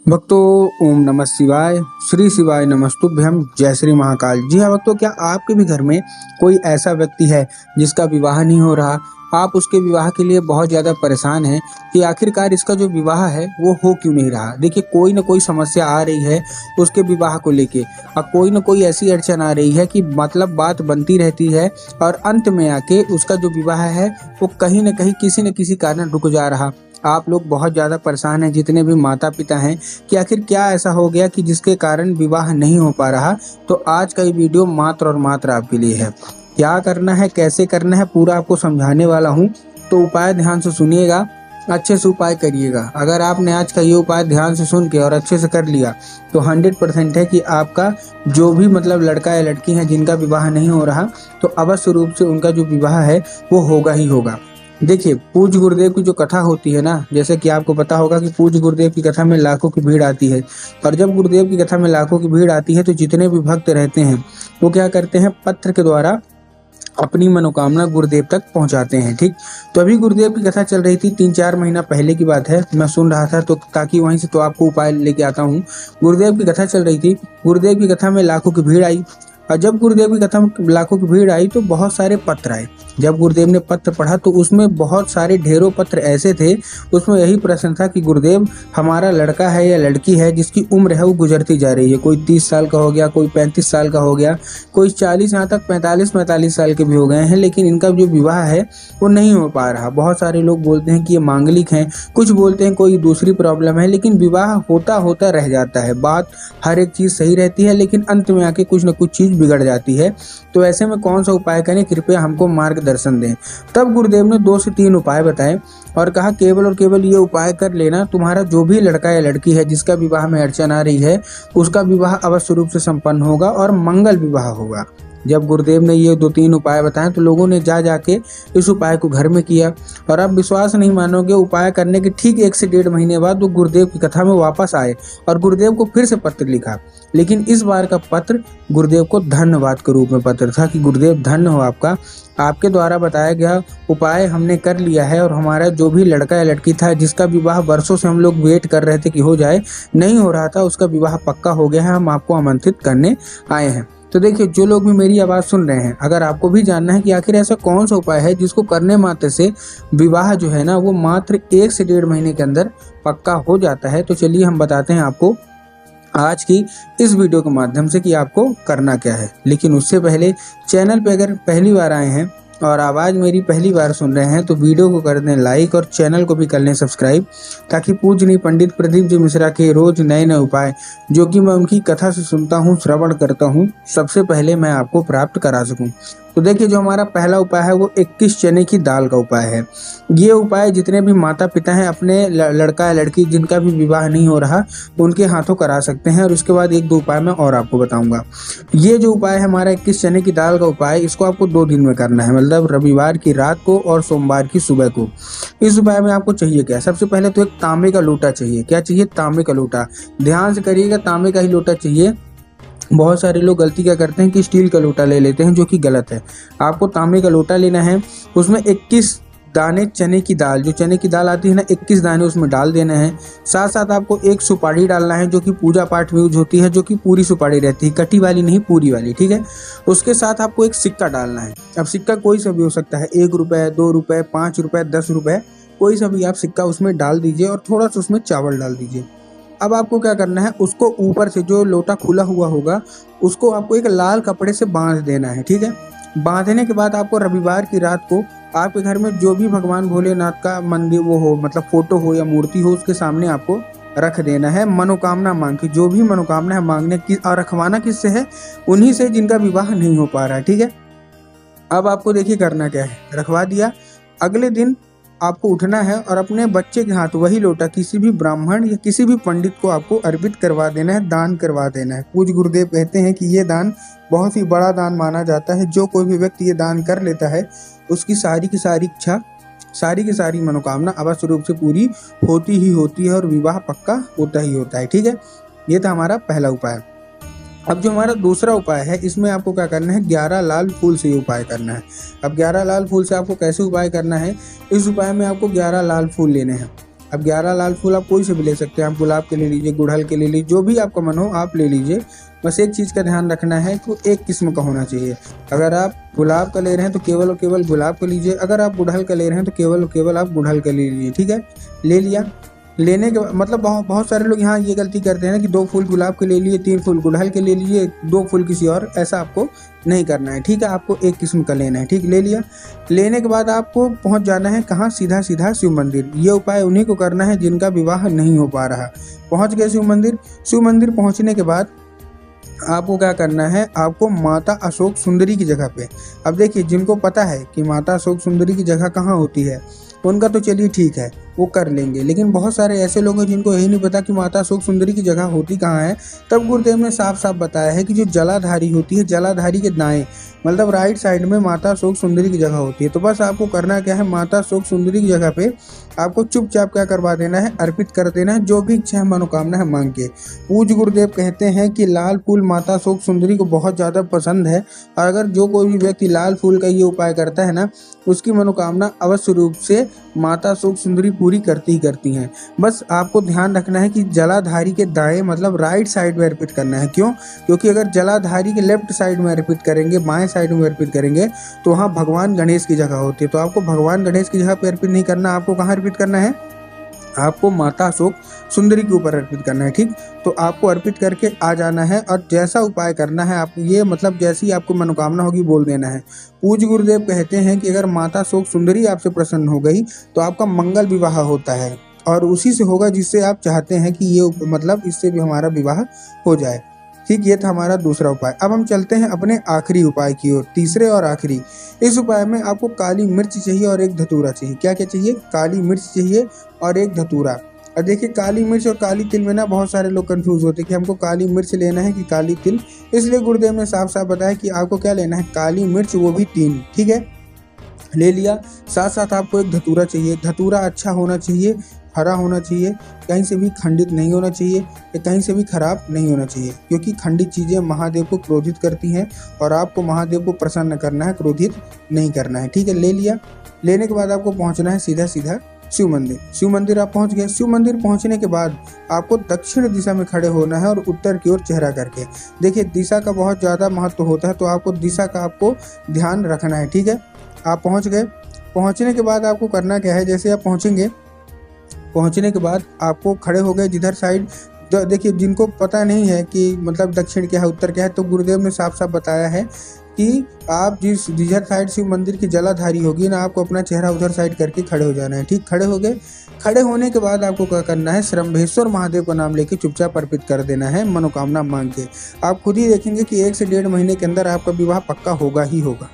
भक्तों, ओम नमः शिवाय। श्री शिवाय नमस्तुभ्यम। जय श्री महाकाल। जी हाँ भक्तों, क्या आपके भी घर में कोई ऐसा व्यक्ति है जिसका विवाह नहीं हो रहा? आप उसके विवाह के लिए बहुत ज़्यादा परेशान हैं कि आखिरकार इसका जो विवाह है वो हो क्यों नहीं रहा। देखिए, कोई ना कोई समस्या आ रही है उसके विवाह को लेके, और कोई ना कोई ऐसी अड़चन आ रही है कि मतलब बात बनती रहती है और अंत में आके उसका जो विवाह है वो कहीं ना कहीं किसी न किसी कारण रुक जा रहा। आप लोग बहुत ज़्यादा परेशान हैं, जितने भी माता पिता हैं, कि आखिर क्या ऐसा हो गया कि जिसके कारण विवाह नहीं हो पा रहा। तो आज का ये वीडियो मात्र और मात्र आपके लिए है। क्या करना है, कैसे करना है, पूरा आपको समझाने वाला हूँ। तो उपाय ध्यान से सुनिएगा, अच्छे से उपाय करिएगा। अगर आपने आज का ये उपाय ध्यान से सुन के और अच्छे से कर लिया तो 100% है कि आपका जो भी मतलब लड़का या लड़की है जिनका विवाह नहीं हो रहा, तो अवश्य रूप से उनका जो विवाह है वो होगा ही होगा। देखिए, पूज्य गुरुदेव की जो कथा होती है ना, जैसे कि आपको पता होगा कि पूज्य गुरुदेव की कथा में लाखों की भीड़ आती है। और जब गुरुदेव की कथा में लाखों की भीड़ आती है तो जितने भी भक्त रहते हैं वो क्या करते हैं, पत्र के द्वारा अपनी मनोकामना गुरुदेव तक पहुंचाते हैं। ठीक, तो अभी गुरुदेव की कथा चल रही थी, 3-4 महीना पहले की बात है। मैं सुन रहा था तो ताकि वहीं से तो आपको उपाय लेके आता हूँ। गुरुदेव की कथा चल रही थी, गुरुदेव की कथा में लाखों की भीड़ आई। और जब गुरुदेव की कथा में लाखों की भीड़ आई तो बहुत सारे पत्र आए। जब गुरुदेव ने पत्र पढ़ा तो उसमें बहुत सारे ढेरों पत्र ऐसे थे, उसमें यही प्रश्न था कि गुरुदेव, हमारा लड़का है या लड़की है जिसकी उम्र है वो गुजरती जा रही है। कोई 30 साल का हो गया, कोई 35 साल का हो गया, कोई 40, यहाँ तक 45-45 साल के भी हो गए हैं, लेकिन इनका जो विवाह है वो नहीं हो पा रहा। बहुत सारे लोग बोलते हैं कि ये मांगलिक हैं, कुछ बोलते हैं कोई दूसरी प्रॉब्लम है, लेकिन विवाह होता होता रह जाता है। बात हर एक चीज़ सही रहती है, लेकिन अंत में आके कुछ ना कुछ चीज़ बिगड़ जाती है। तो ऐसे में कौन सा उपाय करें, कृपया हमको मार्गदर्शन दें। तब गुरुदेव ने 2 से 3 उपाय बताए और कहा, केवल और केवल ये उपाय कर लेना, तुम्हारा जो भी लड़का या लड़की है जिसका विवाह में अड़चन आ रही है उसका विवाह अवश्य रूप से संपन्न होगा और मंगल विवाह होगा। जब गुरुदेव ने ये 2-3 उपाय बताए तो लोगों ने जाके इस उपाय को घर में किया। और आप विश्वास नहीं मानोगे, उपाय करने के ठीक 1 से 1.5 महीने बाद वो गुरुदेव की कथा में वापस आए और गुरुदेव को फिर से पत्र लिखा। लेकिन इस बार का पत्र गुरुदेव को धन्यवाद के रूप में पत्र था कि गुरुदेव धन्य हो आपका, आपके द्वारा बताया गया उपाय हमने कर लिया है और हमारा जो भी लड़का या लड़की था जिसका विवाह वर्षों से हम लोग वेट कर रहे थे कि हो जाए, नहीं हो रहा था, उसका विवाह पक्का हो गया है। हम आपको आमंत्रित करने आए हैं। तो देखिए, जो लोग भी मेरी आवाज़ सुन रहे हैं, अगर आपको भी जानना है कि आखिर ऐसा कौन सा उपाय है जिसको करने मात्र से विवाह जो है ना वो मात्र 1 से 1.5 महीने के अंदर पक्का हो जाता है, तो चलिए हम बताते हैं आपको आज की इस वीडियो के माध्यम से कि आपको करना क्या है। लेकिन उससे पहले चैनल पे अगर पहली बार आए हैं और आवाज़ मेरी पहली बार सुन रहे हैं तो वीडियो को कर दें लाइक और चैनल को भी कर लें सब्सक्राइब, ताकि पूजनीय पंडित प्रदीप जी मिश्रा के रोज़ नए नए उपाय जो कि मैं उनकी कथा से सुनता हूँ, श्रवण करता हूँ, सबसे पहले मैं आपको प्राप्त करा सकूँ। तो देखिए, जो हमारा पहला उपाय है वो 21 चने की दाल का उपाय है। ये उपाय जितने भी माता पिता हैं अपने लड़का या लड़की जिनका भी विवाह नहीं हो रहा उनके हाथों करा सकते हैं। और उसके बाद 1-2 उपाय मैं और आपको बताऊंगा। ये जो उपाय है हमारा 21 चने की दाल का उपाय, इसको आपको 2 दिन में करना है, मतलब रविवार की रात को और सोमवार की सुबह को। इस उपाय में आपको चाहिए क्या, सबसे पहले तो एक तांबे का लोटा चाहिए। क्या चाहिए? तांबे का लोटा। ध्यान से करिएगा, तांबे का ही लोटा चाहिए। बहुत सारे लोग गलती क्या करते हैं कि स्टील का लोटा ले लेते हैं, जो कि गलत है। आपको तांबे का लोटा लेना है, उसमें 21 दाने चने की दाल, जो चने की दाल आती है ना, 21 दाने उसमें डाल देना है। साथ साथ आपको 1 सुपारी डालना है, जो कि पूजा पाठ में यूज होती है, जो कि पूरी सुपारी रहती है, कटी वाली नहीं, पूरी वाली। ठीक है, उसके साथ आपको एक सिक्का डालना है। अब सिक्का कोई सा भी हो सकता है, 1 रुपये, 2 रुपये, 5 रुपये, 10 रुपये, कोई सा भी आप सिक्का उसमें डाल दीजिए और थोड़ा सा उसमें चावल डाल दीजिए। अब आपको क्या करना है, उसको ऊपर से जो लोटा खुला हुआ होगा उसको आपको एक लाल कपड़े से बांध देना है। ठीक है, बांधने के बाद आपको रविवार की रात को आपके घर में जो भी भगवान भोलेनाथ का मंदिर वो हो, मतलब फोटो हो या मूर्ति हो, उसके सामने आपको रख देना है। मनोकामना मांग के, जो भी मनोकामना है मांगने की, और रखवाना किससे है? उन्हीं से जिनका विवाह नहीं हो पा रहा है। ठीक है, अब आपको देखिए करना क्या है, रखवा दिया। अगले दिन आपको उठना है और अपने बच्चे के हाथ वही लोटा किसी भी ब्राह्मण या किसी भी पंडित को आपको अर्पित करवा देना है, दान करवा देना है। पूज्य गुरुदेव कहते हैं कि ये दान बहुत ही बड़ा दान माना जाता है। जो कोई भी व्यक्ति ये दान कर लेता है उसकी सारी की सारी इच्छा, सारी की सारी मनोकामना अवश्य रूप से पूरी होती ही होती है और विवाह पक्का होता ही होता है। ठीक है, ये था हमारा पहला उपाय। अब जो हमारा दूसरा उपाय है, इसमें आपको क्या करना है, 11 लाल फूल से ये उपाय करना है। अब 11 लाल फूल से आपको कैसे उपाय करना है, इस उपाय में आपको 11 लाल फूल लेने हैं। अब 11 लाल फूल आप कोई से भी ले सकते हैं, आप गुलाब के ले लीजिए, गुड़हल के ले लीजिए, जो भी आपका मन हो आप ले लीजिए। बस एक चीज़ का ध्यान रखना है कि एक किस्म का होना चाहिए। अगर आप गुलाब का ले रहे हैं तो केवल और केवल गुलाब का लीजिए, अगर आप गुड़हल का ले रहे हैं तो केवल और केवल आप गुड़हल का ले लीजिए, ठीक है। ले लिया, लेने के मतलब बहुत सारे लोग यहाँ ये गलती करते हैं कि 2 फूल गुलाब के ले लिए, 3 फूल गुड़हल के ले लिए, 2 फूल किसी और, ऐसा आपको नहीं करना है, ठीक है। आपको एक किस्म का लेना है, ठीक। ले लिया, लेने के बाद आपको पहुँच जाना है कहाँ, सीधा सीधा शिव मंदिर। ये उपाय उन्हीं को करना है जिनका विवाह नहीं हो पा रहा। पहुँच गए शिव मंदिर। शिव मंदिर पहुँचने के बाद आपको क्या करना है, आपको माता अशोक सुंदरी की जगह पे, अब देखिए जिनको पता है कि माता अशोक सुंदरी की जगह कहाँ होती है उनका तो चलिए ठीक है, वो कर लेंगे, लेकिन बहुत सारे ऐसे लोग हैं जिनको यही नहीं पता कि माता अशोक सुंदरी की जगह होती कहाँ है। तब गुरुदेव ने साफ साफ बताया है कि जो जलाधारी होती है, जलाधारी के दाएं मतलब राइट साइड में माता अशोक सुंदरी की जगह होती है। तो बस आपको करना क्या है, माता अशोक सुंदरी की जगह पे आपको चुपचाप क्या करवा देना है, अर्पित कर देना है जो भी इच्छा है, मनोकामना है मांग के। पूज्य गुरुदेव कहते हैं कि लाल फूल माता अशोक सुंदरी को बहुत ज़्यादा पसंद है, और अगर जो कोई भी व्यक्ति लाल फूल का ये उपाय करता है ना, उसकी मनोकामना अवश्य रूप से माता अशोक सुंदरी पूरी करती ही करती हैं। बस आपको ध्यान रखना है कि जलाधारी के दाएं मतलब राइट साइड में अर्पित करना है। क्यों? क्योंकि अगर जलाधारी के लेफ्ट साइड में अर्पित करेंगे, बाएं साइड में अर्पित करेंगे, तो वहाँ भगवान गणेश की जगह होती है। तो आपको भगवान गणेश की जगह पे अर्पित नहीं करना, आपको कहाँ अर्पित करना है, आपको माता अशोक सुंदरी के ऊपर अर्पित करना है, ठीक। तो आपको अर्पित करके आ जाना है, और जैसा उपाय करना है आपको, ये मतलब जैसी आपको मनोकामना होगी बोल देना है। पूज्य गुरुदेव कहते हैं कि अगर माता अशोक सुंदरी आपसे प्रसन्न हो गई तो आपका मंगल विवाह होता है, और उसी से होगा जिससे आप चाहते हैं कि ये मतलब इससे भी हमारा विवाह हो जाए, ठीक। ये था हमारा दूसरा उपाय। अब हम चलते हैं अपने आखिरी उपाय की ओर, तीसरे और आखिरी। इस उपाय में आपको काली मिर्च चाहिए और एक धतूरा चाहिए। क्या क्या चाहिए? काली मिर्च चाहिए और एक धतूरा। और देखिए काली मिर्च और काली तिल में ना बहुत सारे लोग कंफ्यूज होते हैं कि हमको काली मिर्च लेना है कि काली तिल, इसलिए गुरुदेव ने साफ साफ बताया कि आपको क्या लेना है, काली मिर्च, वो भी 3, ठीक है। ले लिया, साथ साथ आपको एक धतूरा चाहिए। धतूरा अच्छा होना चाहिए, हरा होना चाहिए, कहीं से भी खंडित नहीं होना चाहिए, या कहीं से भी खराब नहीं होना चाहिए, क्योंकि खंडित चीज़ें महादेव को क्रोधित करती हैं, और आपको महादेव को प्रसन्न करना है, क्रोधित नहीं करना है, ठीक है। ले लिया, लेने के बाद आपको पहुंचना है सीधा सीधा शिव मंदिर। शिव मंदिर आप पहुंच गए। शिव मंदिर पहुंचने के बाद आपको दक्षिण दिशा में खड़े होना है और उत्तर की ओर चेहरा करके। देखिए दिशा का बहुत ज़्यादा महत्व होता है, तो आपको दिशा का आपको ध्यान रखना है, ठीक है। आप पहुंच गए। पहुंचने के बाद आपको करना क्या है, जैसे आप पहुंचेंगे, पहुंचने के बाद आपको खड़े हो गए जिधर साइड, देखिए जिनको पता नहीं है कि मतलब दक्षिण क्या है उत्तर क्या है, तो गुरुदेव ने साफ साफ बताया है कि आप जिधर साइड शिव मंदिर की जलाधारी होगी ना, आपको अपना चेहरा उधर साइड करके खड़े हो जाना है, ठीक। खड़े हो गए। खड़े होने के बाद आपको क्या करना है, श्रम्भेश्वर महादेव का नाम लेके चुपचाप अर्पित कर देना है मनोकामना मांग के। आप खुद ही देखेंगे कि 1 से 1.5 महीने के अंदर आपका विवाह पक्का होगा ही होगा।